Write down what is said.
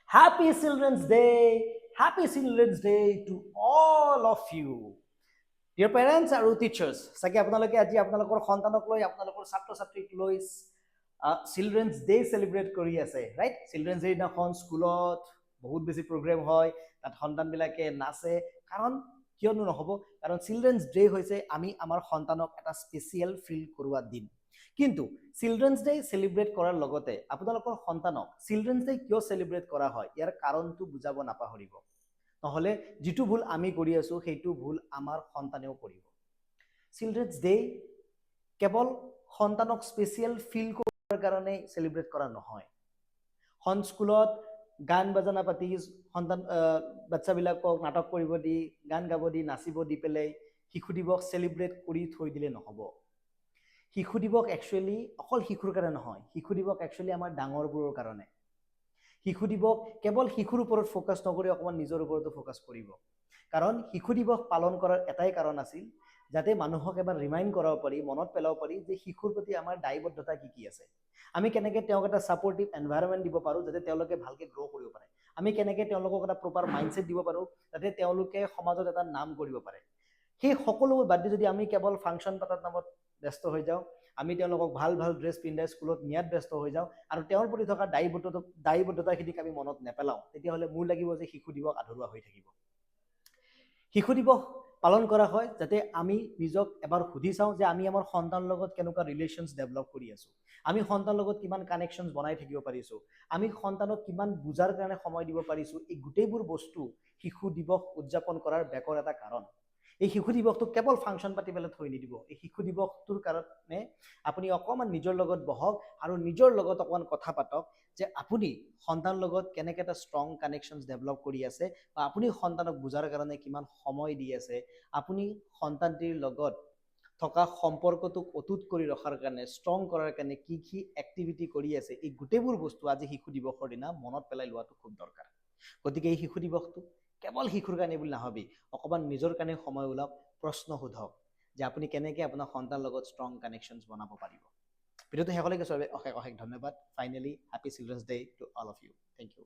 Happy Children's Day! Happy Children's Day to all of you. Dear parents and teachers, sage apnaloke aji apnalokor santanok loi apnalokor chhatro chhatrik loi Children's Day celebrate kori ase, right? Children's Day diনাখন স্কুলত বহুত বেছি programme হয়, তাত সন্তানবিলাকে নাচে, কাৰণ কিয়নো নহব, কাৰণ চিলড্ৰেনছ ডে হৈছে আমি আমাৰ সন্তানক এটা স্পেচিয়েল ফিল কৰোৱা দিন। কিন্তু চিলড্ৰেনছ ডে সেলিব্ৰেট কৰাৰ লগতে আপোনালোকৰ সন্তানক চিলড্ৰেনছ ডে কিয় সেলিব্ৰেট কৰা হয় ইয়াৰ কাৰণটো বুজাব নাপাহৰিব, নহলে যিটো ভুল আমি কৰি আছো সেইটো ভুল আমাৰ সন্তানেও কৰিব। চিলড্ৰেনছ ডে কেৱল সন্তানক স্পেচিয়েল ফিল কৰাৰ কাৰণে সেলিব্ৰেট কৰা নহয়। স্কুলত গান বাজানা পাতি সন্তান বাচ্চাবিলাকক নাটক কৰিব দি, গান গাব দি, নাচিব দি পেলাই শিশু দিৱস সেলিব্ৰেট কৰি থৈ দিলে নহব। শিশু দিৱস একচুৱেলি অকল শিশুৰ কাৰণে নহয়, শিশু দিৱস একচুৱেলি আমাৰ ডাঙৰবোৰৰ কাৰণে। শিশু দিৱস কেৱল শিশুৰ ওপৰত ফোকাস নকৰি অকমান নিজৰ ওপৰতো ফোকাস কৰিব, কাৰণ শিশু দিৱস পালন কৰাৰ এটাই কাৰণ আছিল যাতে মানুহক এবাৰ ৰিমাইণ্ড কৰাব পাৰি, মনত পেলাব পাৰি যে শিশুৰ প্ৰতি আমাৰ দায়বদ্ধতা কি কি আছে। আমি কেনেকৈ তেওঁক এটা ছাপৰ্টিভ এনভাইৰনমেণ্ট দিব পাৰোঁ যাতে তেওঁলোকে ভালকৈ গ্ৰ' কৰিব পাৰে। আমি কেনেকৈ তেওঁলোকক এটা প্ৰপাৰ মাইণ্ডছেট দিব পাৰোঁ যাতে তেওঁলোকে সমাজত এটা নাম কৰিব পাৰে। সেই সকলোবোৰ বাদ দি যদি আমি কেৱল ফাংচন পাতাৰ নামত ব্যস্ত হৈ যাওঁ, আমি তেওঁলোকক ভাল ভাল ড্ৰেছ পিন্ধাই স্কুলত নিয়াত ব্যস্ত হৈ যাওঁ আৰু তেওঁৰ প্ৰতি থকা দায়বদ্ধতাখিনিক আমি মনত নেপেলাওঁ, তেতিয়াহ'লে মোৰ লাগিব যে শিশু দিৱস আধৰুৱা হৈ থাকিব। শিশু দিৱস পালন কৰা হয় যাতে আমি নিজক এবাৰ সুধি চাওঁ যে আমি আমাৰ সন্তানৰ লগত কেনেকুৱা ৰিলেশ্যনছ ডেভেলপ কৰি আছোঁ, আমি সন্তানৰ লগত কিমান কানেকশ্যনছ বনাই থাকিব পাৰিছোঁ, আমি সন্তানক কিমান বুজাৰ কাৰণে সময় দিব পাৰিছোঁ। এই গোটেইবোৰ বস্তু শিশু দিৱস উদযাপন কৰাৰ বেকৰ এটা কাৰণ। এই শিশু দিৱসটোক কেৱল ফাংচন পাতি পেলাই থৈ নিদিব। এই শিশু দিৱসটোৰ কাৰণে আপুনি অকণমান নিজৰ লগত বহক আৰু নিজৰ লগত অকণমান কথা পাতক যে আপুনি সন্তানৰ লগত কেনেকৈ এটা ষ্ট্ৰং কানেকশ্যনছ ডেভেলপ কৰি আছে, বা আপুনি সন্তানক বুজাৰ কাৰণে কিমান সময় দি আছে, আপুনি সন্তানটিৰ লগত থকা সম্পৰ্কটোক অটুট কৰি ৰখাৰ কাৰণে, ষ্ট্ৰং কৰাৰ কাৰণে কি কি এক্টিভিটি কৰি আছে, এই গোটেইবোৰ বস্তু আজি শিশু দিৱসৰ দিনা মনত পেলাই লোৱাটো খুব দৰকাৰ। গতিকে এই শিশু দিৱসটো কেৱল শিশুৰ কাৰণে বুলি নাভাবি অকণমান নিজৰ কাৰণে সময় ওলাওক, প্ৰশ্ন সোধক যে আপুনি কেনেকৈ আপোনাৰ সন্তানৰ লগত ষ্ট্ৰং কানেকশ্যনছ বনাব পাৰিব। ভিডিঅ'টো শেষলৈকে চোৱাৰ বাবে অশেষ অশেষ ধন্যবাদ। Finally happy children's day to all of you. Thank U.